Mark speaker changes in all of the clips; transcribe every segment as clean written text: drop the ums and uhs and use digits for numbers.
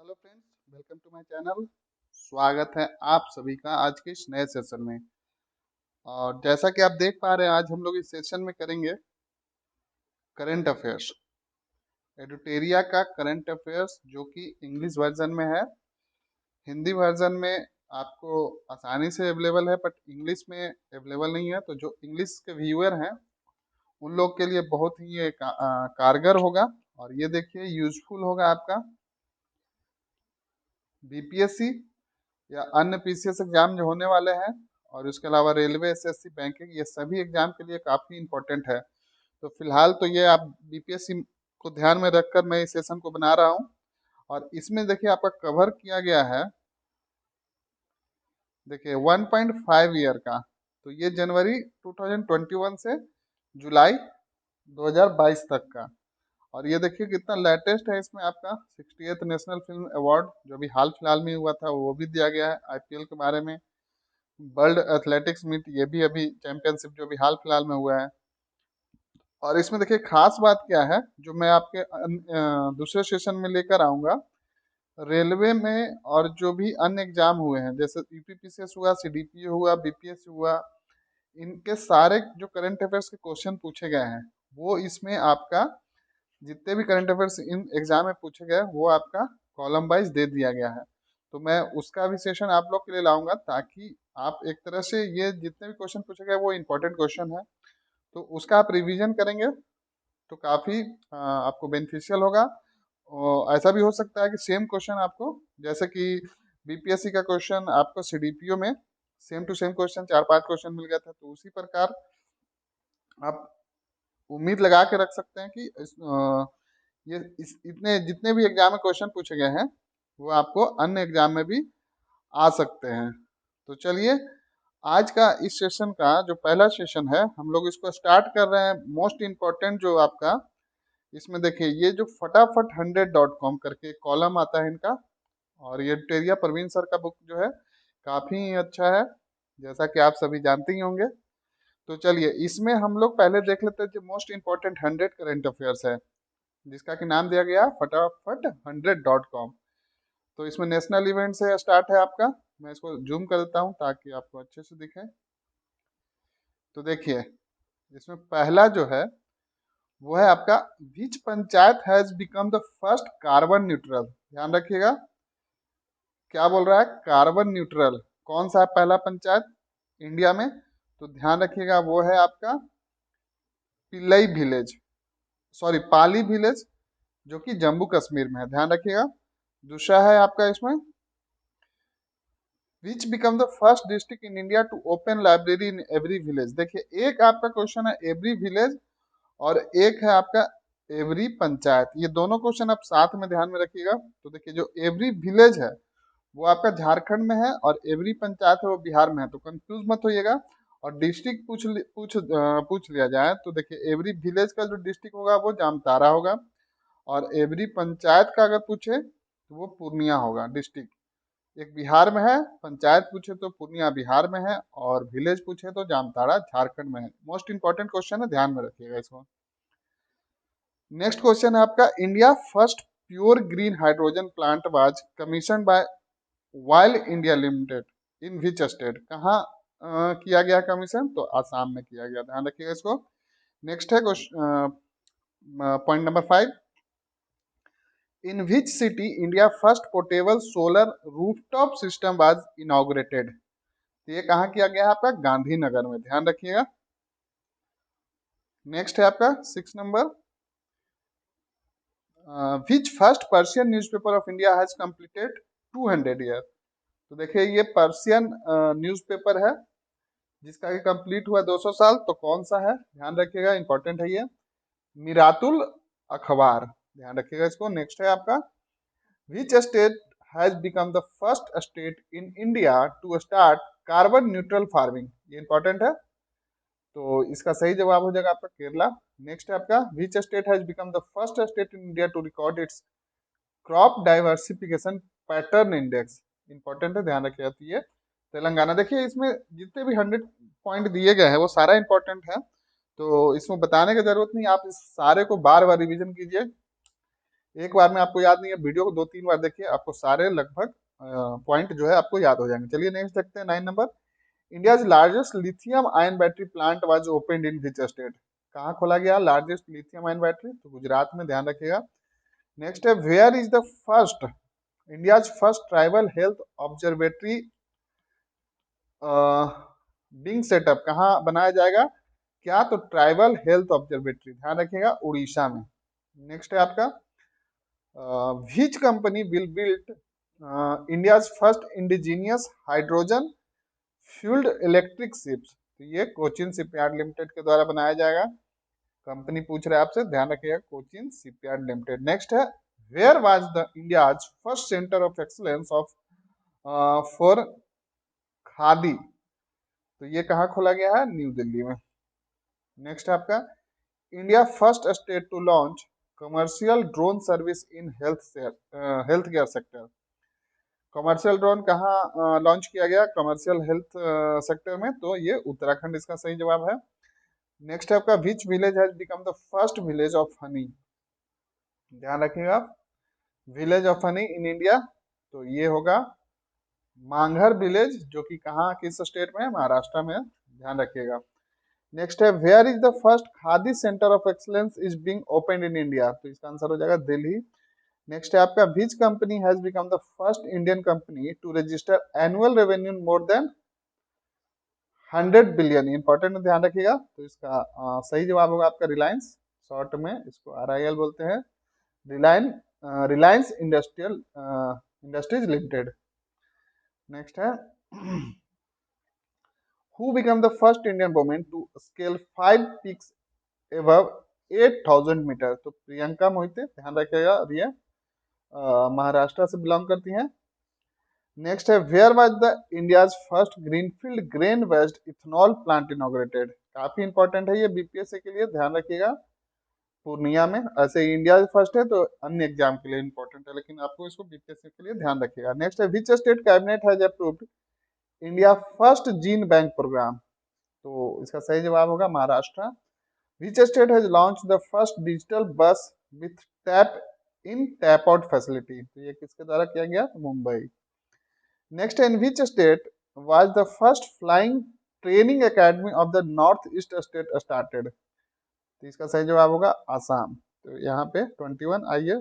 Speaker 1: Hello friends, welcome to my channel. स्वागत है आप सभी का आज के इस नए सेशन में। और जैसा कि आप देख पा रहे हैं, आज हम लोग इस सेशन में करेंगे करंट अफेयर्स, एडुटेरिया का करंट अफेयर्स, जो कि इंग्लिश वर्जन में है। हिंदी वर्जन में आपको आसानी से अवेलेबल है, बट इंग्लिश में अवेलेबल नहीं है। तो जो इंग्लिश के व्यूअर हैं उन लोग के लिए बहुत ही ये कारगर होगा, और ये देखिए यूजफुल होगा आपका बीपीएससी या अन्य पीसीएस एग्जाम जो होने वाले हैं, और उसके अलावा रेलवे, एसएससी, बैंकिंग, ये सभी एग्जाम के लिए काफ़ी इंपॉर्टेंट है। तो फिलहाल तो ये आप बीपीएससी को ध्यान में रखकर मैं इस सेशन को बना रहा हूँ। और इसमें देखिए आपका कवर किया गया है, देखिए 1.5 ईयर का। तो ये जनवरी 2021 से जुलाई 2022 तक का। और ये देखिए कितना लेटेस्ट है, इसमें आपका 68th नेशनल फिल्म अवार्ड जो अभी हाल फिलहाल में हुआ था वो भी दिया गया है। आईपीएल के बारे में, वर्ल्ड एथलेटिक्स मीट, ये भी अभी चैंपियनशिप जो अभी हाल फिलहाल में हुआ है। और इसमें देखिए खास बात क्या है, जो मैं आपके दूसरे सेशन में लेकर आऊंगा, रेलवे में और जो भी अन्य एग्जाम हुए हैं, जैसे यूपीपीसीएस हुआ, सीडीपीओ हुआ, बीपीएससी हुआ, इनके सारे जो करंट अफेयर्स के क्वेश्चन पूछे गए हैं, वो इसमें आपका जितने भी करंट अफेयर्स इन एग्जाम में पूछे गए वो आपका कॉलम वाइज दे दिया गया है। तो मैं उसका भी सेशन आप लोग के लिए लाऊंगा, ताकि आप एक तरह से ये जितने भी क्वेश्चन पूछे गए वो इंपॉर्टेंट क्वेश्चन है, तो उसका आप रिवीजन करेंगे तो काफ़ी आपको बेनिफिशियल होगा। और ऐसा भी हो सकता है कि सेम क्वेश्चन आपको, जैसे कि बीपीएससी का क्वेश्चन आपको सीडीपीओ में same to same question 4-5 question मिल गया था, तो उसी प्रकार आप उम्मीद लगा के रख सकते हैं कि इतने जितने भी एग्जाम में क्वेश्चन पूछे गए हैं वो आपको अन्य एग्जाम में भी आ सकते हैं। तो चलिए, आज का इस सेशन का जो पहला सेशन है, हम लोग इसको स्टार्ट कर रहे हैं। मोस्ट इम्पोर्टेंट जो आपका इसमें देखिए, ये जो फटाफट 100.com करके कॉलम आता है इनका, और ये टेरिया परवीन सर का बुक जो है काफ़ी अच्छा है, जैसा कि आप सभी जानते ही होंगे। तो चलिए, इसमें हम लोग पहले देख लेते हैं जो मोस्ट इम्पोर्टेंट 100 करेंट अफेयर्स है, जिसका कि नाम दिया गया फटाफट 100.com। तो इसमें नेशनल इवेंट से स्टार्ट है आपका। मैं इसको जूम कर देता हूँ ताकि आपको अच्छे से दिखे। तो देखिए, इसमें पहला जो है वो है आपका, which panchayat has become the first carbon neutral. ध्यान रखिएगा, क्या बोल रहा है, कार्बन न्यूट्रल। कौन सा है पहला पंचायत इंडिया में? तो ध्यान रखिएगा, वो है आपका पिल्लई विलेज, सॉरी पाली विलेज, जो कि जम्मू कश्मीर में है। ध्यान रखिएगा। दूसरा है आपका इसमें, which become the first district in India to open library in every village. देखिए, एक आपका क्वेश्चन है एवरी विलेज, और एक है आपका एवरी पंचायत। ये दोनों क्वेश्चन आप साथ में ध्यान में रखिएगा। तो देखिए, जो एवरी विलेज है वो आपका झारखंड में है, और एवरी पंचायत है वो बिहार में है। तो कंफ्यूज मत होइएगा। और डिस्ट्रिक्ट पूछ लिया जाए तो देखिए, एवरी विलेज का जो डिस्ट्रिक्ट होगा वो जामताड़ा होगा, और एवरी पंचायत का अगर पूछे तो वो पूर्णिया होगा डिस्ट्रिक्ट। एक बिहार में है, पंचायत पूछे तो पूर्णिया बिहार में है, और विलेज पूछे तो जामताड़ा झारखंड में है। मोस्ट इंपॉर्टेंट क्वेश्चन है, ध्यान में रखिएगा इसको। नेक्स्ट क्वेश्चन है आपका, India first pure green hydrogen plant was commission by while India limited in which state. कहाँ किया गया कमीशन? तो आसाम में किया गया। ध्यान रखिएगा इसको। नेक्स्ट है point number 5, in which city India first portable solar rooftop system was inaugurated. तो ये कहाँ किया गया है? आपका गांधीनगर में। ध्यान रखिएगा। नेक्स्ट है आपका 6 number, which first Persian newspaper of India has completed 200 year. तो देखिए, ये पर्शियन न्यूज़पेपर है जिसका कि कंप्लीट हुआ 200 साल। तो कौन सा है? ध्यान रखिएगा, इंपॉर्टेंट है ये, मिरातुल अखबार। ध्यान रखिएगा इसको। नेक्स्ट है आपका, which state has become the first state in India to start carbon neutral farming. ये इंपॉर्टेंट है। तो इसका सही जवाब हो जाएगा आपका केरला। नेक्स्ट है आपका, which state has become the first state in India to record its crop diversification pattern index. Important है, ध्यान रखिएगा। तो ये तेलंगाना। देखिए, इसमें जितने भी 100 पॉइंट दिए गए हैं वो सारा इंपॉर्टेंट है, तो इसमें बताने की जरूरत नहीं, आप इस सारे को बार बार रिवीजन कीजिए। एक बार में आपको याद नहीं है, वीडियो को 2-3 बार देखिए, आपको सारे लगभग पॉइंट जो है आपको याद हो जाएंगे। चलिए नेक्स्ट देखते हैं 9 number. India's largest lithium ion battery plant was opened in which state? कहाँ खोला गया लार्जेस्ट लिथियम आयन बैटरी? तो गुजरात में, ध्यान रखिएगा। नेक्स्ट है where is the first India's first tribal health observatory being setup? कहाँ बनाया जाएगा? क्या? तो ट्राइबल हेल्थ ऑब्जर्वेटरी, ध्यान रखिएगा, उड़ीसा में। नेक्स्ट है आपका which company will build India's first indigenous hydrogen fuelled electric ships? तो ये कोचिन शिपयार्ड लिमिटेड के द्वारा बनाया जाएगा। कंपनी पूछ रहा है आपसे, ध्यान रखिएगा, कोचिन शिपयार्ड लिमिटेड। नेक्स्ट है where was the India's first centre of excellence of for khadi? तो ये कहाँ खोला गया है? न्यू दिल्ली में। नेक्स्ट है आपका India first state to launch commercial drone service in health care sector? Commercial drone कहाँ लॉन्च किया गया कमर्शियल हेल्थ सेक्टर में? तो ये उत्तराखंड इसका सही जवाब है। नेक्स्ट है आपका which village has become the first village of honey? ध्यान रखिएगा, village of honey in India, तो ये होगा मांगहर विलेज, जो कि कहाँ किस स्टेट में है? महाराष्ट्र में, ध्यान रखिएगा। नेक्स्ट है where is the first khadi centre of excellence is being opened in India? तो इसका आंसर हो जाएगा दिल्ली। नेक्स्ट है आपका which company has become the first Indian company to register annual revenue more than 100 billion? Important, ध्यान रखिएगा। तो इसका सही जवाब होगा आपका रिलायंस, शॉर्ट में इसको आरआईएल बोलते हैं, Reliance Reliance Industries Limited. Next है who become the first Indian women to scale 5 peaks above 8,000 metre? तो प्रियंका मोहिते, ध्यान रखिएगा, और ये महाराष्ट्र से बिलोंग करती हैं। नेक्स्ट है where was the India's first greenfield grain based ethanol plant inaugurated? काफी इंपॉर्टेंट है ये बीपीएससी के लिए, ध्यान रखिएगा, पूर्णिया में। ऐसे इंडिया फर्स्ट है तो अन्य एग्जाम के लिए इंपॉर्टेंट है, लेकिन आपको इसको बीपीएससी के लिए ध्यान रखिएगा। नेक्स्ट है which state cabinet has approved India first gene bank program? तो इसका सही जवाब होगा Maharashtra. Which state has launch the first digital bus with tap in tap out facility? तो ये किसके द्वारा किया गया? तो Mumbai. Next in which state was the first flying training academy of the north east state started? तो इसका सही जवाब होगा आसाम। तो यहाँ पे 21, आइए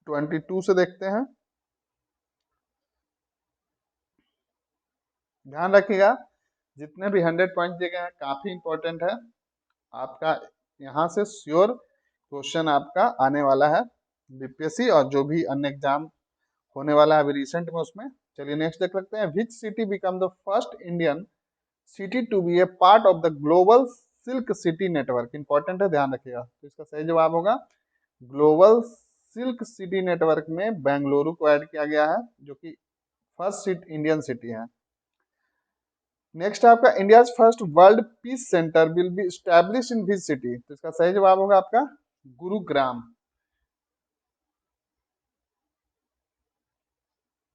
Speaker 1: 22 से देखते हैं। ध्यान रखिएगा, जितने भी 100 पॉइंट दिए गए हैं काफी इंपॉर्टेंट है, आपका यहाँ से श्योर क्वेश्चन आपका आने वाला है बीपीएससी और जो भी अन्य एग्जाम होने वाला है अभी रिसेंट में उसमें। चलिए नेक्स्ट देख सकते हैं which city become the first Indian city to be a part of the global silk city network? Important है, ध्यान रखिएगा। तो इसका सही जवाब होगा ग्लोबल सिल्क सिटी नेटवर्क में बेंगलुरु को ऐड किया गया है, जो कि फर्स्ट इंडियन सिटी है। नेक्स्ट आपका India's first world peace centre will be establish in which city? तो इसका सही जवाब होगा आपका गुरुग्राम।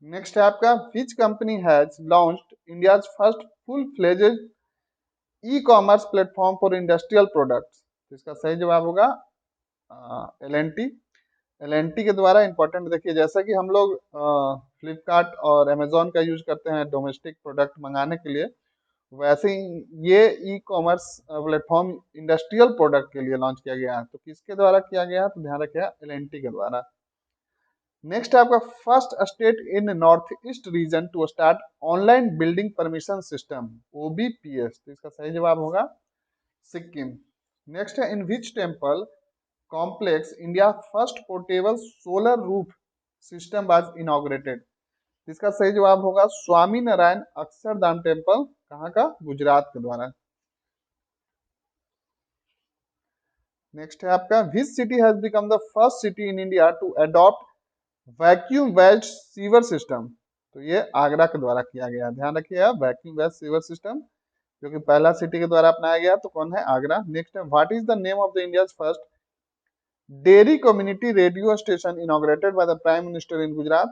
Speaker 1: नेक्स्ट है आपका which company has launched India's first full fledged e commerce platform for industrial products? तो इसका सही जवाब होगा एल एन टी के द्वारा। इंपॉर्टेंट देखिए, जैसा कि हम लोग फ्लिपकार्ट और अमेजोन का यूज करते हैं डोमेस्टिक प्रोडक्ट मंगाने के लिए, वैसे ही ये e commerce platform industrial product के लिए लॉन्च किया गया है। तो किसके द्वारा किया गया है? तो ध्यान रखिएगा एल एन टी के द्वारा। नेक्स्ट है आपका first state in north east region to start online building permission system OBPS? तो इसका सही जवाब होगा सिक्किम। नेक्स्ट है in which temple complex India first portable solar roof system was inaugurated? इसका सही जवाब होगा स्वामी नारायण अक्षरधाम टेम्पल, कहाँ का? गुजरात के द्वारा। नेक्स्ट है आपका which city has become the first city in India to adopt vacuum weld sewer system? तो ये आगरा के द्वारा किया गया, ध्यान रखिएगा, वैक्यूम वेल्ड सीवर सिस्टम जो कि पहला सिटी के द्वारा अपनाया गया, तो कौन है? आगरा। नेक्स्ट है what is the name of the India's first dairy community radio station inaugurated by the prime minister in Gujarat?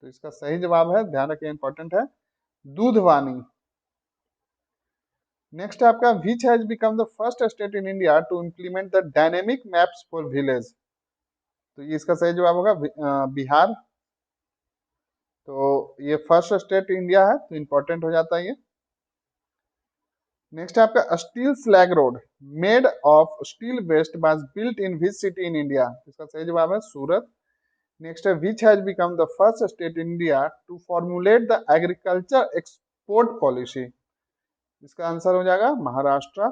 Speaker 1: तो इसका सही जवाब है, ध्यान रखिए, इंपॉर्टेंट है, दूधवानी। नेक्स्ट है आपका which has become the first state in India to implement the dynamic maps for village? तो ये इसका सही जवाब होगा बिहार। तो ये फर्स्ट स्टेट इंडिया है, तो इंपॉर्टेंट हो जाता है ये। नेक्स्ट है आपका steel slag road made of steel waste was built in which city in India. इसका सही जवाब है सूरत। नेक्स्ट है which has become the first state in India to formulate the agriculture export policy. इसका आंसर हो जाएगा महाराष्ट्र।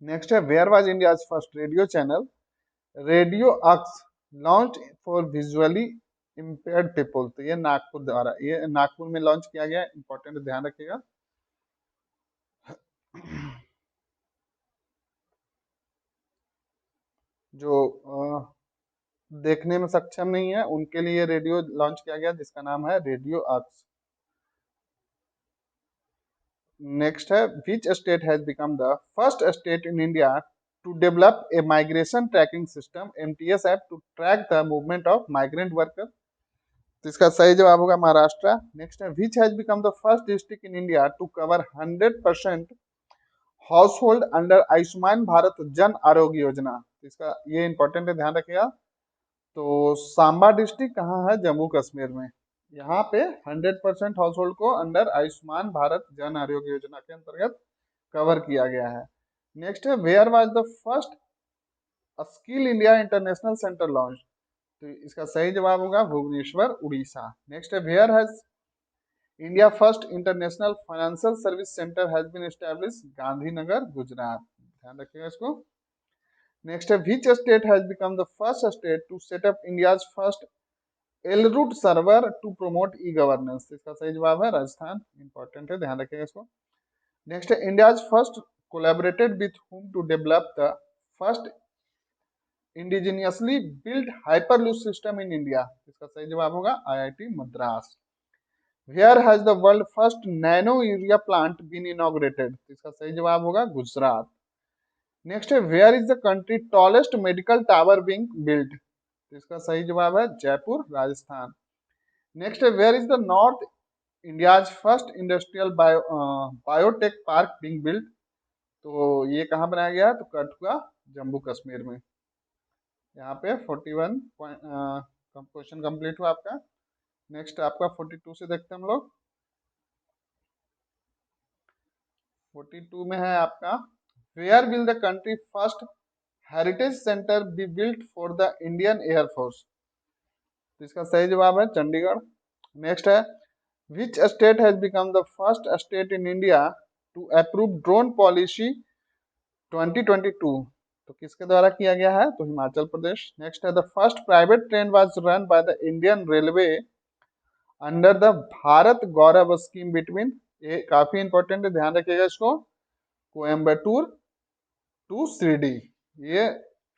Speaker 1: नेक्स्ट है where was India's first radio channel radio Aks launch for visually impaired people. तो ये नागपुर द्वारा, ये नागपुर में लॉन्च किया गया, इंपॉर्टेंट ध्यान रखिएगा। जो देखने में सक्षम नहीं है उनके लिए रेडियो लॉन्च किया गया जिसका नाम है रेडियो अक्स। नेक्स्ट है which state has become the first state in India to develop a migration tracking system MTS app to track the movement of migrant worker. तो इसका सही जवाब होगा महाराष्ट्र। नेक्स्ट है which has become the first district in India to cover 100% household under Ayushman Bharat Jan Arogya योजना। तो इसका ये इंपॉर्टेंट है, ध्यान रखिएगा। तो सांबा डिस्ट्रिक्ट कहाँ है, जम्मू कश्मीर में। यहाँ पे 100% हाउस होल्ड को अंडर आयुष्मान भारत जन आरोग्य योजना के अंतर्गत कवर किया गया है। नेक्स्ट है where was the first skill India international centre launch. तो इसका सही जवाब होगा भुवनेश्वर उड़ीसा। नेक्स्ट है where has India first international financial service centre has been establish, Gandhinagar Gujarat. ध्यान रखिएगा इसको। नेक्स्ट है which state has become the first state to set up India's first L root server to promote e governance. इसका सही जवाब है Rajasthan, important है, ध्यान रखिएगा इसको। नेक्स्ट है India's first collaborated with whom to develop the first indigenously built hyperloop system in India. इसका सही जवाब होगा IIT Madras. Where has the world first nano urea plant been inaugurated. इसका सही जवाब होगा गुजरात। नेक्स्ट है where is the country tallest medical tower being built. इसका सही जवाब है जयपुर राजस्थान। नेक्स्ट है where is the north India's first industrial biotech park being built. तो ये कहाँ बनाया गया है, तो कठुआ जम्मू कश्मीर में। यहाँ पे 41 क्वेश्चन कंप्लीट हुआ आपका। नेक्स्ट आपका 42 से देखते हैं हम लोग। 42 में है आपका where will the country first heritage centre be built for the Indian air force. तो इसका सही जवाब है चंडीगढ़। नेक्स्ट है which state has become the first state in India to approve drone policy 2022। तो किसके द्वारा किया गया है, तो हिमाचल प्रदेश। नेक्स्ट है the first private train was run by the Indian railway under the Bharat Gaurav scheme between, ये काफी इंपॉर्टेंट है, ध्यान रखिएगा इसको, कोयम्बटूर टू शिरडी। ये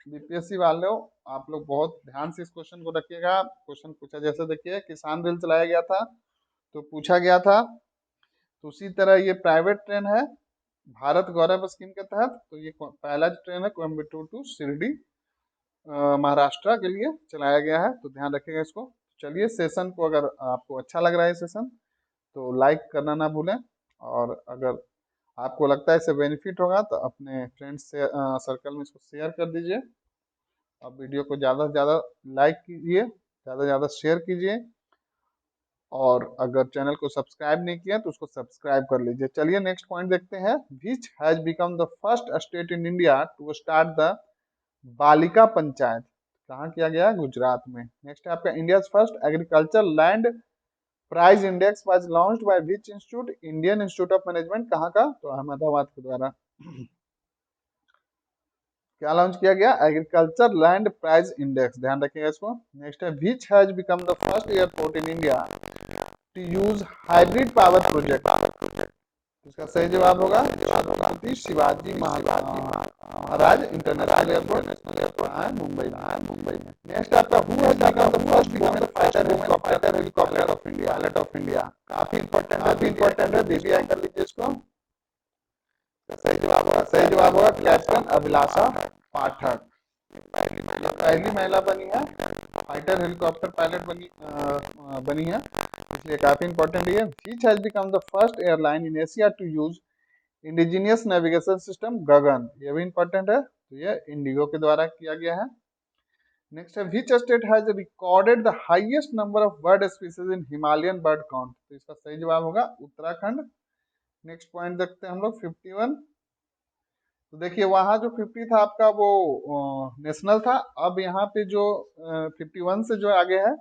Speaker 1: बीपीएससी वाले आप लोग बहुत ध्यान से इस क्वेश्चन को रखिएगा। क्वेश्चन पूछा जैसे देखिए किसान रेल चलाया गया था तो पूछा गया था, तो उसी तरह ये प्राइवेट ट्रेन है भारत गौरव स्कीम के तहत। तो ये पहला ट्रेन है कोयम्बटूर टू शिरडी महाराष्ट्र के लिए चलाया गया है, तो ध्यान रखिएगा इसको। चलिए सेशन को अगर आपको अच्छा लग रहा है सेशन तो लाइक करना ना भूलें, और अगर आपको लगता है इससे बेनिफिट होगा तो अपने फ्रेंड्स से सर्कल में इसको शेयर कर दीजिए। और वीडियो को ज़्यादा से ज़्यादा लाइक कीजिए, ज़्यादा से ज़्यादा शेयर कीजिए, और अगर चैनल को सब्सक्राइब नहीं किया तो उसको सब्सक्राइब कर लीजिए। चलिए नेक्स्ट पॉइंट देखते हैं। Which has become the first state in India to start the Balika panchayat. कहाँ किया गया, गुजरात में। नेक्स्ट है आपका India first agriculture land price index was launched by which institute, Indian institute of management. कहाँ का, तो अहमदाबाद के द्वारा क्या लॉन्च किया गया, एग्रीकल्चर लैंड प्राइस इंडेक्स, ध्यान रखिएगा इसको। नेक्स्ट है which has become the first airport in India to use hybrid power project. इसका सही जवाब होगा छत्रपति शिवाजी महाराज इंटरनेशनल एयरपोर्ट है मुंबई में। नेक्स्ट आपका who has become the first female fighter helicopter of India, pilot of India. काफी इंपॉर्टेंट है, दीदी कर लीजिए इसको। सही जवाब होगा कैप्टन अभिलाषा पाठक। पहली महिला बनी है फाइटर हेलीकॉप्टर पायलट बनी है, इसलिए काफी इंपॉर्टेंट है। Which has become the first airline in Asia to use indigenous navigation system GAGAN, ये भी इंपॉर्टेंट है, तो ये इंडिगो के द्वारा किया गया है। नेक्स्ट है which state has recorded the highest number of bird species in Himalayan bird count, तो इसका सही जवाब होगा उत्तराखंड। नेक्स्ट पॉइंट देखते हैं हम लोग 51। तो देखिए वहां जो 50 था आपका वो नेशनल था, अब यहाँ पे जो 51 से जो आगे है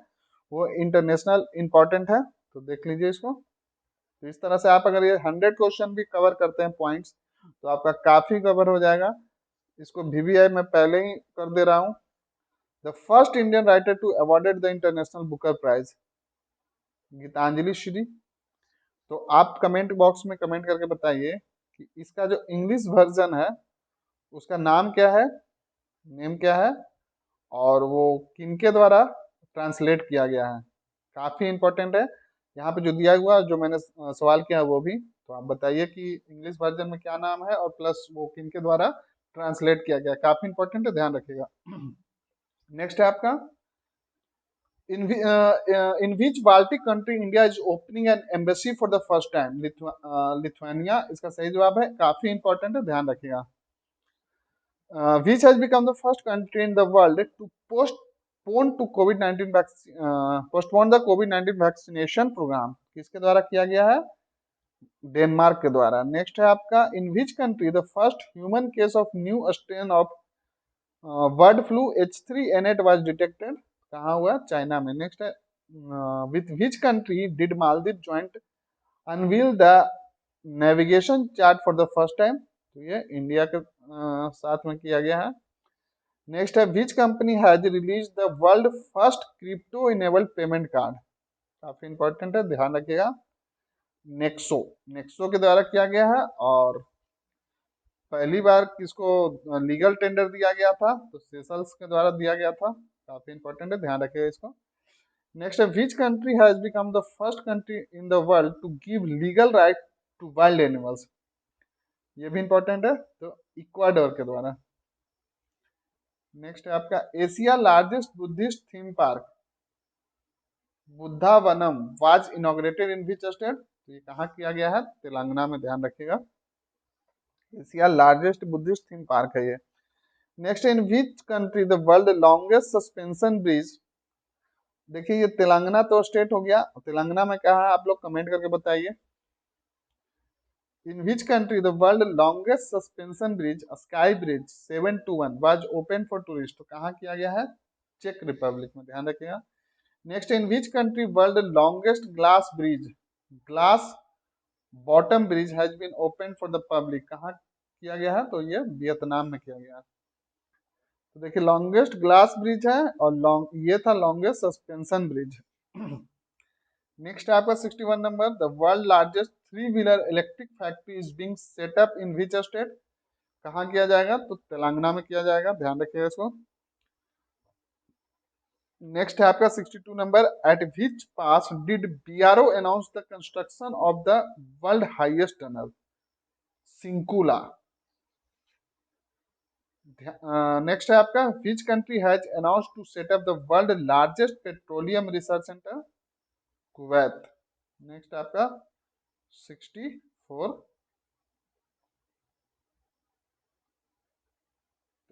Speaker 1: वो इंटरनेशनल इंपॉर्टेंट है, तो देख लीजिए इसको। तो इस तरह से आप अगर ये 100 क्वेश्चन भी कवर करते हैं पॉइंट्स, तो आपका काफी कवर हो जाएगा। इसको वीवीआई मैं पहले ही कर दे रहा हूँ। The first Indian writer to awarded the international Booker prize, Geetanjali Shree. तो आप कमेंट बॉक्स में कमेंट करके बताइए कि इसका जो इंग्लिश वर्जन है उसका नाम क्या है, नेम क्या है, और वो किनके द्वारा ट्रांसलेट किया गया है। काफी इंपॉर्टेंट है। यहाँ पे जो दिया हुआ जो मैंने सवाल किया है वो भी, तो आप बताइए कि इंग्लिश वर्जन में क्या नाम है और प्लस वो किनके द्वारा ट्रांसलेट किया गया है। काफी इंपॉर्टेंट है, ध्यान रखिएगा। नेक्स्ट है आपका in which Baltic country India is opening an embassy for the first time? Lithuania इसका सही जवाब है, काफी इंपॉर्टेंट है, ध्यान रखिएगा। Which has become the first country in the world to postpone the COVID-19 vaccination program? किसके द्वारा किया गया है? डेनमार्क के द्वारा। नेक्स्ट है आपका in which country the first human case of new strain of bird flu H3N8 was detected, कहाँ हुआ? चाइना में। नेक्स्ट है with which country did Maldives joint unveil the navigation chart for the first time, तो ये India के साथ में किया गया है। नेक्स्ट है विच company has release the world first crypto enabled payment card, काफी इंपॉर्टेंट है, ध्यान रखिएगा। नेक्सो, नेक्सो के द्वारा किया गया है, और पहली बार किसको लीगल टेंडर दिया गया था? तो सेशल्स के द्वारा दिया गया था, काफी इंपॉर्टेंट है, ध्यान रखिएगा इसको। नेक्स्ट है which country has become the first country in the world to give legal right to wild animals, ये भी इंपॉर्टेंट है, तो इक्वाडोर के द्वारा। नेक्स्ट है आपका Asia largest Buddhist theme park Buddhavanam was inaugurated in which state, तो ये कहाँ किया गया है? तेलंगाना में, ध्यान रखिएगा। Asia largest Buddhist theme park है ये। Next in which country the world longest suspension bridge, देखिए ये तेलंगाना तो स्टेट हो गया, तेलंगाना में कहा है आप लोग कमेंट करके बताइए। In which country the world longest suspension bridge sky bridge 721 was open for tourist, तो कहाँ किया गया है? चेक रिपब्लिक में, ध्यान रखिएगा। Next in which country world longest glass bridge glass bottom bridge has been open for the public, कहाँ किया गया है? तो ये वियतनाम में किया गया है। तो देखिए लॉन्गेस्ट ग्लास ब्रिज है, और ये था लॉन्गेस्ट सस्पेंशन ब्रिज। नेक्स्ट आपका 61 number the world largest 3 wheeler electric factory is being set up in which state, कहाँ किया जाएगा? तो तेलंगाना में किया जाएगा, ध्यान रखिएगा इसको। नेक्स्ट है आपका 62 number at which pass did BRO announce the construction of the world highest tunnel Shinkula. Next है आपका which country has announced to set up the world largest petroleum research centre Kuwait. Next आपका 64,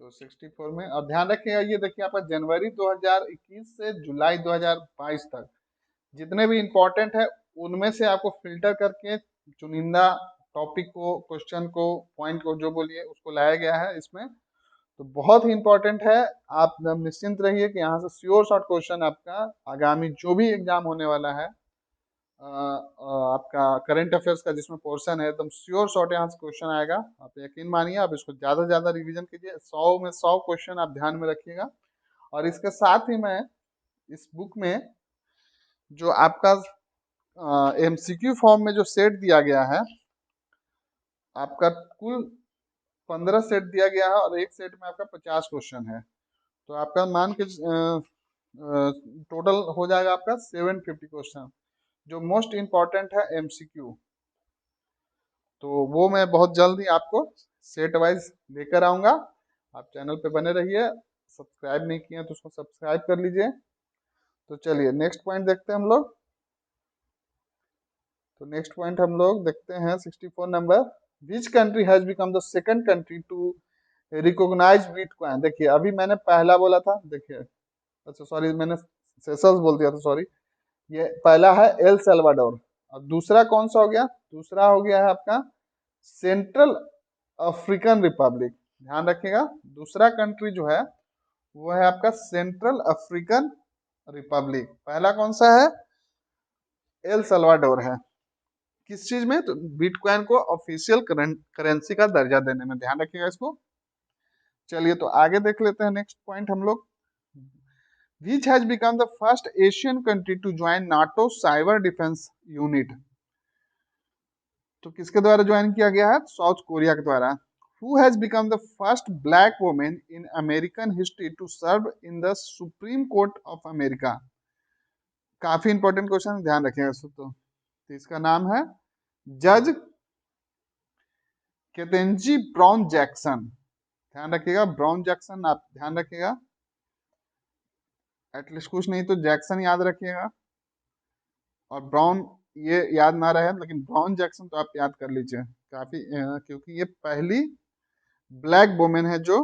Speaker 1: तो 64 में, और ध्यान रखिएगा ये देखिए आपका जनवरी 2021 से जुलाई 2022 तक जितने भी इंपॉर्टेंट है उनमें से आपको फिल्टर करके चुनिंदा टॉपिक को, क्वेश्चन को, पॉइंट को, जो बोलिए उसको लाया गया है इसमें, तो बहुत ही इंपॉर्टेंट है। आप निश्चिंत रहिए कि यहाँ से श्योर शॉर्ट क्वेश्चन आपका आगामी जो भी एग्जाम होने वाला है आपका करंट अफेयर्स का जिसमें पोर्शन है एकदम श्योर शॉर्ट यहाँ से क्वेश्चन आएगा। आप यकीन मानिए, आप इसको ज़्यादा से ज़्यादा रिवीजन कीजिए, 100 में 100 क्वेश्चन आप ध्यान में रखिएगा। और इसके साथ ही मैं इस बुक में जो आपका एमसीक्यू फॉर्म में जो सेट दिया गया है, आपका कुल 15 सेट दिया गया है, और एक सेट में आपका 50 क्वेश्चन है, तो आपका मान के टोटल हो जाएगा आपका 750 क्वेश्चन, जो मोस्ट इम्पॉर्टेंट है एमसीक्यू। तो वो मैं बहुत जल्द ही आपको सेट वाइज लेकर आऊँगा। आप चैनल पे बने रहिए, सब्सक्राइब नहीं किए तो उसको सब्सक्राइब कर लीजिए। तो चलिए नेक्स्ट पॉइंट देखते हैं हम लोग। तो नेक्स्ट पॉइंट हम लोग देखते हैं 64 number which country has become the second country to recognize bitcoin. देखिए अभी मैंने पहला बोला था, देखिए अच्छा सॉरी, मैंने सेशल्स बोल दिया था, सॉरी। ये पहला है एल सल्वाडोर। और दूसरा कौन सा हो गया? दूसरा हो गया है आपका सेंट्रल अफ्रीकन रिपब्लिक। ध्यान रखिएगा, दूसरा कंट्री जो है वो है आपका सेंट्रल अफ्रीकन रिपब्लिक। पहला कौन सा है? एल सल्वाडोर है। किस चीज में? तो बिटकॉइन को ऑफिशियल करेंसी का दर्जा देने में। ध्यान रखिएगा इसको। चलिए तो आगे देख लेते हैं नेक्स्ट पॉइंट हम लोग। Which has become the first Asian country to join NATO cyber defence unit? तो किसके द्वारा ज्वाइन किया गया है? साउथ कोरिया के द्वारा। Who has become the first black woman in American history to serve in the Supreme Court of America? काफी important question, ध्यान रखिएगा इसको। तो इसका नाम है जज केतेंजी ब्राउन जैक्सन। ध्यान रखिएगा, ब्राउन जैक्सन आप ध्यान रखिएगा, एटलीस्ट कुछ नहीं तो जैक्सन याद रखिएगा। और ब्राउन ये याद ना रहे, लेकिन ब्राउन जैक्सन तो आप याद कर लीजिए काफी, क्योंकि ये पहली ब्लैक वुमेन है जो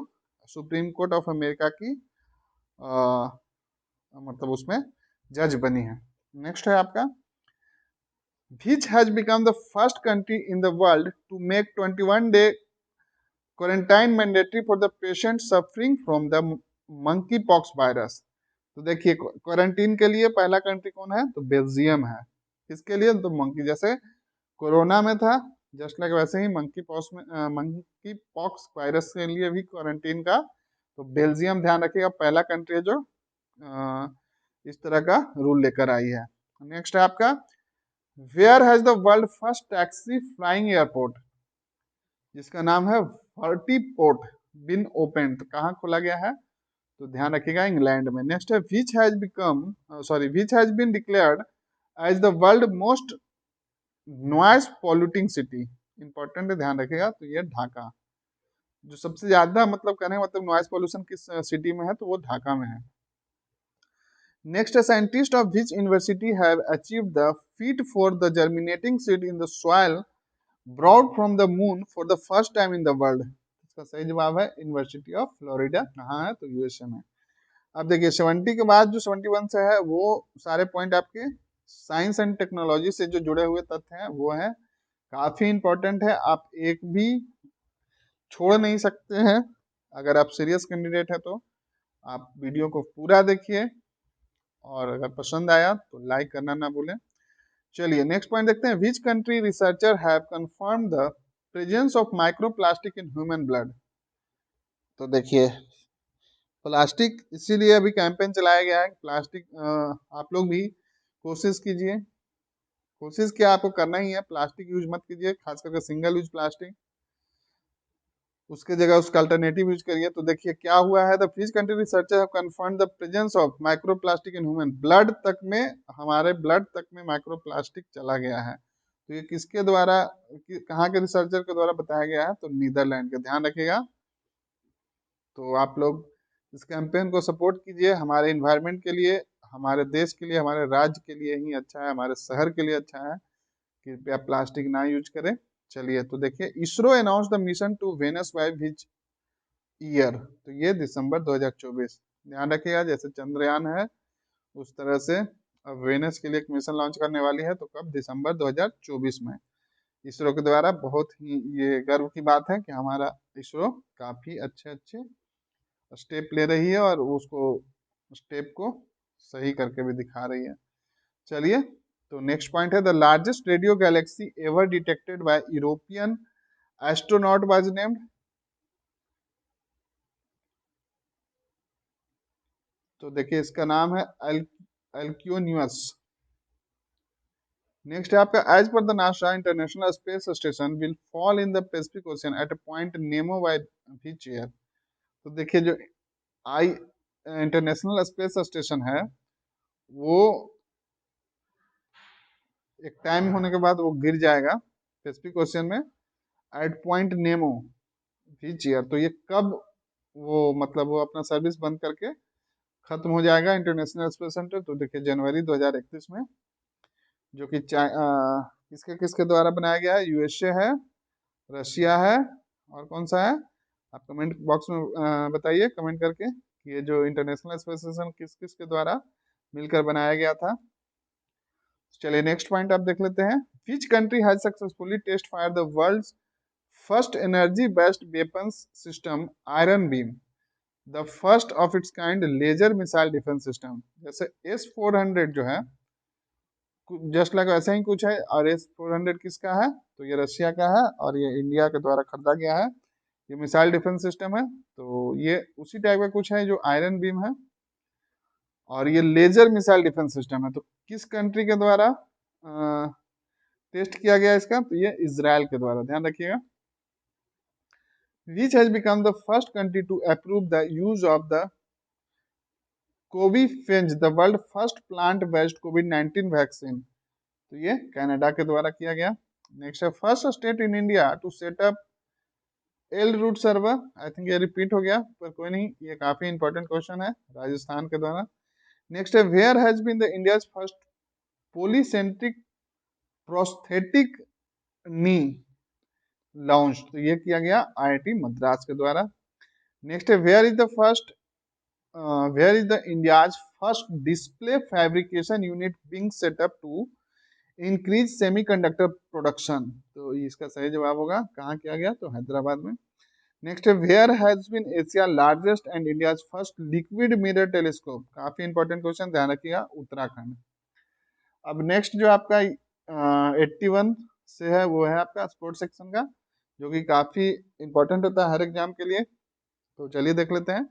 Speaker 1: सुप्रीम कोर्ट ऑफ अमेरिका की मतलब उसमें जज बनी है। नेक्स्ट है आपका which has become the first country in the world to make 21-day quarantine mandatory for the patient suffering from the monkeypox virus? तो देखिए क्वारंटीन के लिए पहला कंट्री कौन है? तो बेल्जियम है। किसके लिए? तो मंकी, जैसे कोरोना में था जस्ट लाइक वैसे ही मंकी पॉक्स वायरस के लिए भी क्वारंटीन का, तो बेल्जियम ध्यान रखिएगा पहला कंट्री है जो इस तरह का रूल लेकर आई है। नेक्स्ट है आपका where has the world first taxi flying airport? जिसका नाम है वर्टीपोर्ट बिन ओपन। तो कहाँ खोला गया है? तो ध्यान रखिएगा इंग्लैंड में। नेक्स्ट है which has been declared as the world most noise polluting city. Important है, ध्यान रखिएगा। तो ये ढाका, जो सबसे ज्यादा मतलब कहने का मतलब नॉइज पॉल्यूशन किस सिटी में है, तो वो ढाका में है। नेक्स्ट है scientist of which university have achieved the feet for the germinating seed in the soil broad from the moon for the first time in the world? इसका सही जवाब है यूनिवर्सिटी ऑफ फ्लोरिडा। कहाँ है? तो यूएसए में। अब देखिए 70 के बाद जो 71 से है वो सारे पॉइंट आपके साइंस एंड टेक्नोलॉजी से जो जुड़े हुए तथ्य हैं वो है काफी इंपॉर्टेंट है। आप एक भी छोड़ नहीं सकते हैं। अगर आप सीरियस कैंडिडेट है तो आप वीडियो को पूरा देखिए, और अगर पसंद आया तो लाइक करना ना भूलें। चलिए नेक्स्ट पॉइंट देखते हैं। Which country researcher have confirm the presence of microplastic in human blood? तो देखिए प्लास्टिक, इसीलिए अभी कैंपेन चलाया गया है प्लास्टिक, आप लोग भी कोशिश कीजिए, कोशिश क्या आपको करना ही है, प्लास्टिक यूज मत कीजिए, खास करके सिंगल यूज प्लास्टिक। उसके जगह उसका अल्टरनेटिव यूज करिए। तो देखिए क्या हुआ है, the fridge country researcher have confirmed the presence of microplastic in human blood तक में, हमारे ब्लड तक में माइक्रोप्लास्टिक चला गया है। तो ये किसके द्वारा, कहाँ के रिसर्चर के द्वारा बताया गया है? तो नीदरलैंड के। ध्यान रखिएगा। तो आप लोग इस कैंपेन को सपोर्ट कीजिए, हमारे इन्वायरमेंट के लिए, हमारे देश के लिए, हमारे राज्य के लिए ही अच्छा है, हमारे शहर के लिए अच्छा है। कृपया प्लास्टिक ना यूज करें। चलिए तो देखिए ISRO announce the mission to Venus by which year? तो ये दिसंबर 2024। ध्यान रखिएगा जैसे चंद्रयान है उस तरह से अब वेनस के लिए एक मिशन लॉन्च करने वाली है। तो कब? दिसंबर 2024 में। इसरो के द्वारा बहुत ही ये गर्व की बात है कि हमारा इसरो काफी अच्छे अच्छे स्टेप ले रही है और उसको स्टेप को सही करके भी दिखा रही है। चलिए तो नेक्स्ट पॉइंट है the largest radio Galaxy ever detected by European astronaut was named? तो देखिए इसका नाम है एल्क्यूनियस। नेक्स्ट है आपका एज पर the NASA international space station will fall in the Pacific ocean at a point Nemo by which year? तो देखिए जो आई इंटरनेशनल स्पेस स्टेशन है वो एक टाइम होने के बाद वो गिर जाएगा पैसिफिक ओशन में at point Nemo which year? तो ये कब वो मतलब वो अपना सर्विस बंद करके खत्म हो जाएगा इंटरनेशनल स्पेस सेंटर? तो देखिए जनवरी 2031 में, जो कि किसके किसके द्वारा बनाया गया है? यूएसए है, रशिया है, और कौन सा है? आप कमेंट बॉक्स में बताइए कमेंट करके ये जो इंटरनेशनल स्पेस स्टेशन किस किस के द्वारा मिलकर बनाया गया था। चलिए नेक्स्ट पॉइंट आप देख लेते हैं। Which country has successfully test fire the world's first energy based weapons system iron beam, the first of its kind laser missile defence system. जैसे S-400 जो है जस्ट लाइक ऐसा ही कुछ है, और S-400 किसका है, तो ये रशिया का है और ये इंडिया के द्वारा खरीदा गया है। ये मिसाइल डिफेंस सिस्टम है, तो ये उसी टाइप का कुछ है जो आयरन बीम है, और ये लेजर मिसाइल डिफेंस सिस्टम है। तो किस कंट्री के द्वारा टेस्ट किया गया इसका, तो ये इजराइल के द्वारा, ध्यान रखिएगा। Which has become the first country to approve the use of the Covifenz, the world first plant based कोविड-19 वैक्सीन, तो ये कनाडा के द्वारा किया गया। नेक्स्ट है first state in India to set up L root server, I think ये repeat हो गया पर कोई नहीं, ये काफी इंपॉर्टेंट क्वेश्चन है, राजस्थान के द्वारा। नेक्स्ट है where has been the India's first polycentric prosthetic knee launch, तो ये किया गया IIT मद्रास के द्वारा। नेक्स्ट है where is the first where is the India's first display fabrication unit being set up to increase semiconductor production, तो इसका सही जवाब होगा कहाँ किया गया, तो हैदराबाद में। नेक्स्ट है where has been Asia largest and India's first liquid mirror telescope, काफी इंपॉर्टेंट क्वेश्चन, ध्यान रखिएगा, उत्तराखंड। अब नेक्स्ट जो आपका 81 से है वो है आपका स्पोर्ट्स सेक्शन का, जो कि काफी इंपॉर्टेंट होता है हर एग्जाम के लिए। तो चलिए देख लेते हैं।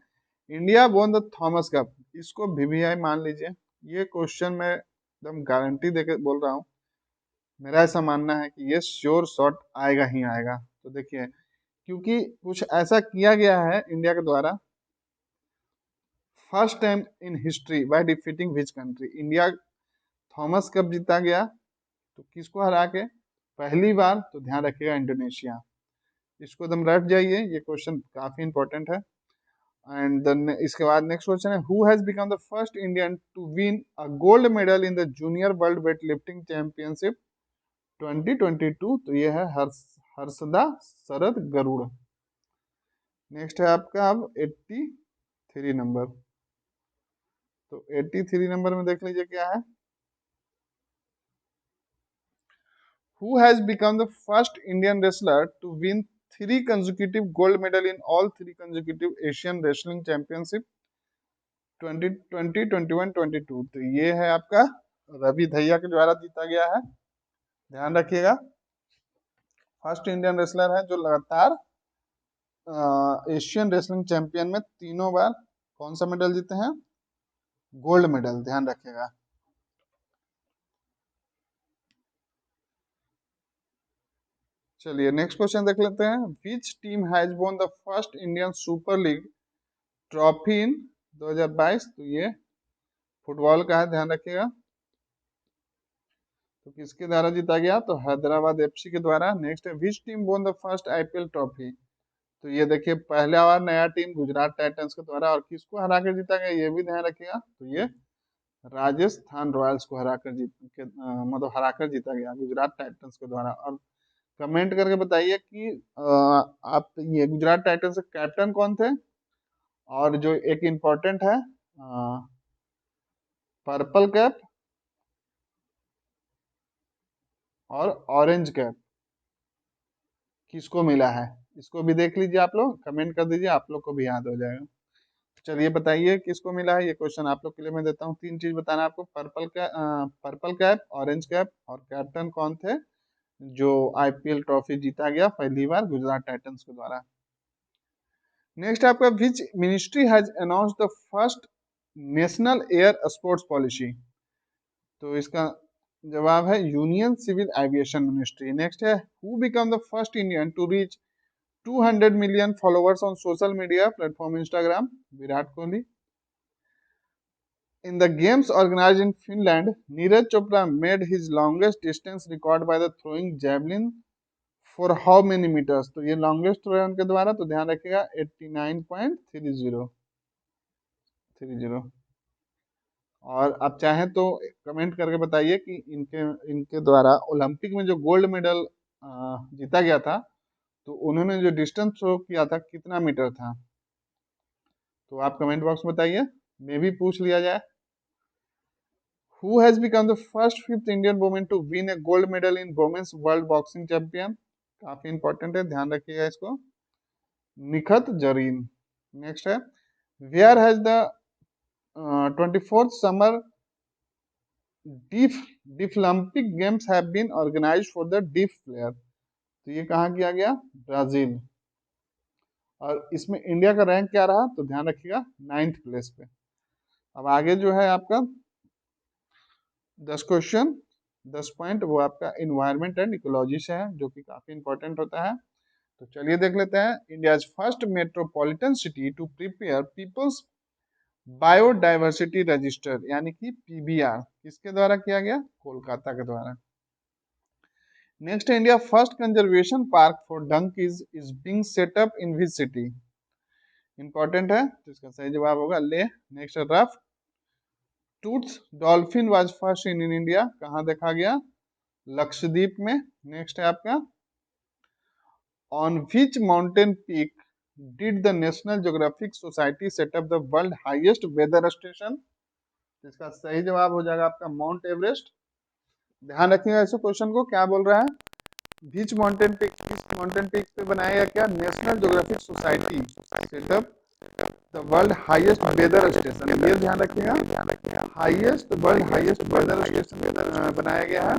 Speaker 1: India won the Thomas cup, इसको VVI मान लीजिए। ये क्वेश्चन मैं एकदम गारंटी देकर बोल रहा हूँ, मेरा ऐसा मानना है कि ये श्योर शॉट आएगा ही आएगा। तो देखिए क्योंकि कुछ ऐसा किया गया है इंडिया के द्वारा, first time in history by defeating which country, India Thomas cup जीता गया, तो किसको हरा के, पहली बार, तो ध्यान रखिएगा इंडोनेशिया। इसको एकदम रट जाइए, ये क्वेश्चन काफी इंपॉर्टेंट है। एंड देन इसके बाद नेक्स्ट क्वेश्चन है who has become the first Indian to win a gold medal in the junior world weight lifting championship 2022, तो ये है हर्षदा शरद गरुड़। नेक्स्ट है आपका अब 83 नंबर, तो 83 नंबर में देख लीजिए क्या है। Who has become the first Indian wrestler to win 3 consecutive gold medal in all 3 consecutive Asian Wrestling Championship 2020, 21, 22, तो ये है आपका रवि दहिया के द्वारा जीता गया है, ध्यान रखिएगा। फर्स्ट इंडियन रेसलर है जो लगातार एशियन रेसलिंग चैंपियन में तीनों बार कौन सा मेडल जीते हैं, गोल्ड मेडल, ध्यान रखिएगा। चलिए नेक्स्ट क्वेश्चन देख लेते हैं। Which team has won the first Indian super league trophy in 2022, तो ये फुटबॉल का है, ध्यान रखिएगा। तो किसके द्वारा जीता गया, तो हैदराबाद FC के द्वारा। नेक्स्ट है which team won the first IPL trophy, तो ये देखिए पहला बार नया टीम गुजरात टाइटंस के द्वारा, और किसको हरा कर जीता गया ये भी ध्यान रखिएगा, तो ये राजस्थान रॉयल्स को मतलब हरा कर जीता गया गुजरात टाइटंस के द्वारा। और कमेंट करके बताइए कि आप ये गुजरात टाइटंस के कैप्टन कौन थे, और जो एक इम्पोर्टेंट है पर्पल कैप और ऑरेंज कैप किसको मिला है, इसको भी देख लीजिए, आप लोग कमेंट कर दीजिए, आप लोग को भी याद हो जाएगा। चलिए बताइए किसको मिला है, ये क्वेश्चन आप लोग के लिए मैं देता हूँ। 3 चीज बताना है आपको, पर्पल कैप, ऑरेंज कैप और कैप्टन कौन थे जो IPL ट्रॉफी जीता गया पहली बार गुजरात टाइटंस के द्वारा। नेक्स्ट आपका which ministry has announce the first national air sports policy, तो इसका जवाब है union civil aviation ministry. Next है who become the first Indian to reach 200 million followers on social media platform Instagram, Virat Kohli. In the games organized in Finland, Neeraj Chopra made his longest distance record by the throwing javelin for how many meters, तो ये longest throw है उनके द्वारा, तो ध्यान रखिएगा 89.30। और आप चाहें तो कमेंट करके बताइए कि इनके इनके द्वारा ओलंपिक में जो गोल्ड मेडल जीता गया था, तो उन्होंने जो डिस्टेंस थ्रो किया था कितना मीटर था, तो आप कमेंट बॉक्स में बताइए, मे भी पूछ लिया जाए। Who has become the first 5th Indian women to win a gold medal in women's world boxing champion? काफी इंपॉर्टेंट है, ध्यान रखिएगा इसको। निखत जरीन। नेक्स्ट है, where has the 24th summer Deaflympic games have been organised for the deaf player? तो ये कहाँ किया गया? ब्राजील। और इसमें इंडिया का रैंक क्या रहा? तो ध्यान रखिएगा 9th प्लेस पे। अब आगे जो है आपका 10 क्वेश्चन 10 पॉइंट, वो आपका इन्वायरमेंट एंड इकोलॉजी से है, जो कि काफी इंपॉर्टेंट होता है। तो चलिए देख लेते हैं। India's first metropolitan city to prepare people's biodiversity register यानी कि पीबीआर किसके द्वारा किया गया? कोलकाता के द्वारा। Next, India first conservation park for donkeys is being set up in which city? Important है, तो इसका सही जवाब होगा Leh. Next, rough tooth dolphin was first in India, कहाँ देखा गया? लक्षद्वीप में। नेक्स्ट है आपका, on which mountain peak did the National Geographic society set up the world highest weather station? इसका सही जवाब हो जाएगा आपका माउंट एवरेस्ट। ध्यान रखिएगा इस क्वेश्चन को, क्या बोल रहा है? बीच माउंटेन पीक, किस माउंटेन पीक पे बनाया गया? क्या? National Geographic society set up the world highest weather station, ये ध्यान रखिएगा। Highest world highest weather station बनाया गया है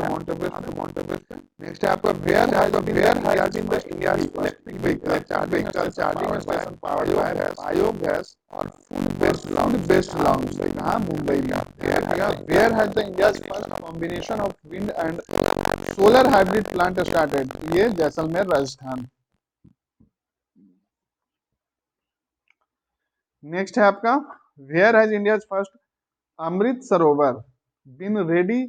Speaker 1: माउंट एवरेस्ट। नेक्स्ट है आपका, where has been the India's electric vehicle charging station powered by biogas और फूड बेस्ड लॉन्च? कहाँ? मुंबई में। Where has the India's first combination of wind and solar hybrid plant started? ये Jaisalmer, Rajasthan. Next है आपका, where has India's first Amrit Sarovar been ready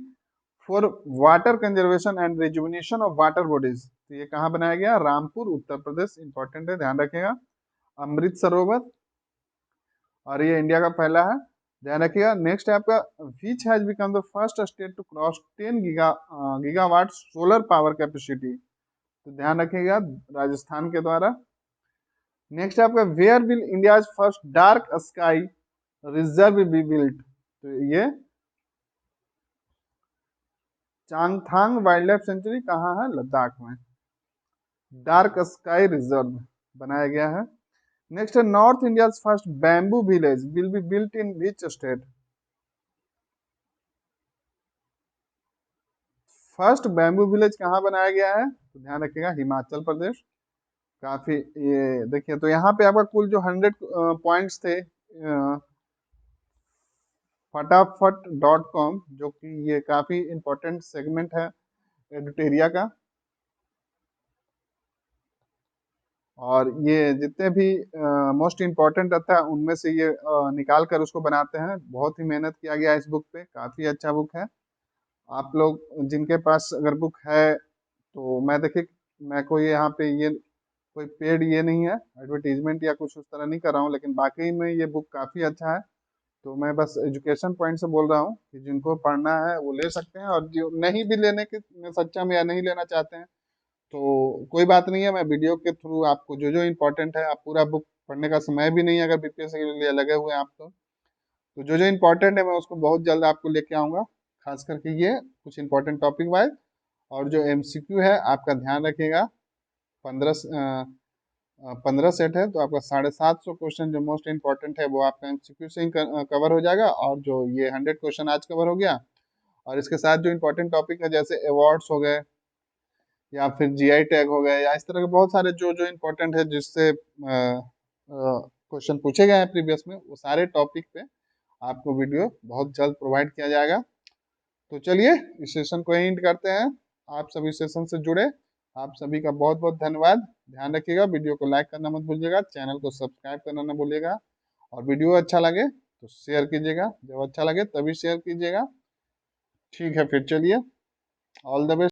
Speaker 1: for water conservation and rejuvenation of water bodies? तो ये कहाँ बनाया गया? रामपुर, उत्तर प्रदेश। इंपॉर्टेंट है, ध्यान रखिएगा। अमृत सरोवर, और ये इंडिया का पहला है, ध्यान रखिएगा। नेक्स्ट है आपका, which has become the first state to cross 10 gigawatt solar power capacity? तो ध्यान रखिएगा, राजस्थान के द्वारा। नेक्स्ट है आपका, where will India's first dark sky reserve be built? तो ये चांगथांग वाइल्ड लाइफ सेंचुरी कहाँ है? लद्दाख में। डार्क स्काई रिजर्व बनाया गया है। नेक्स्ट है, north India's first bamboo village will be built in which state? First bamboo village कहाँ बनाया गया है? तो ध्यान रखिएगा, हिमाचल प्रदेश। काफी ये देखिए, तो यहाँ पे आपका कुल जो 100 पॉइंट्स थे फटाफट.com, जो कि ये काफी इंपॉर्टेंट सेगमेंट है एडिटेरिया का, और ये जितने भी मोस्ट इम्पोर्टेंट रहता है उनमें से ये निकाल कर उसको बनाते हैं। बहुत ही मेहनत किया गया इस बुक पे, काफी अच्छा बुक है। आप लोग जिनके पास अगर बुक है तो मैं देखिए, मैं कोई यहाँ पे ये कोई पेड ये नहीं है, एडवर्टीजमेंट या कुछ उस तरह नहीं कर रहा हूँ, लेकिन बाकी में ये बुक काफी अच्छा है। तो मैं बस एजुकेशन पॉइंट से बोल रहा हूँ कि जिनको पढ़ना है वो ले सकते हैं, और जो नहीं भी लेने के में सक्षम या नहीं लेना चाहते हैं तो कोई बात नहीं है। मैं वीडियो के थ्रू आपको जो जो इम्पोर्टेंट है, आप पूरा बुक पढ़ने का समय भी नहीं है अगर बीपीएससी के लिए लगे हुए हैं आप तो जो जो इम्पोर्टेंट है मैं उसको बहुत जल्द आपको लेके आऊँगा, खास करके ये कुछ इम्पोर्टेंट टॉपिक वाइज। और जो एमसीक्यू है आपका ध्यान रखिएगा, 15 सेट है, तो आपका 750 क्वेश्चन जो मोस्ट इंपॉर्टेंट है वो आपका एमसीक्यू से ही कवर हो जाएगा। और जो ये 100 क्वेश्चन आज कवर हो गया, और इसके साथ जो इम्पोर्टेंट टॉपिक है जैसे अवार्ड्स हो गए या फिर जीआई टैग हो गए, या इस तरह के बहुत सारे जो जो इम्पोर्टेंट है जिससे क्वेश्चन पूछे गए हैं प्रीवियस में, वो सारे टॉपिक पे आपको वीडियो बहुत जल्द प्रोवाइड किया जाएगा। तो चलिए इस सेशन को एंड करते हैं। आप सभी सेशन से जुड़े आप सभी का बहुत बहुत धन्यवाद। ध्यान रखिएगा, वीडियो को लाइक करना मत भूलिएगा, चैनल को सब्सक्राइब करना ना भूलिएगा, और वीडियो अच्छा लगे तो शेयर कीजिएगा, जब अच्छा लगे तभी शेयर कीजिएगा। ठीक है, फिर चलिए, ऑल द बेस्ट।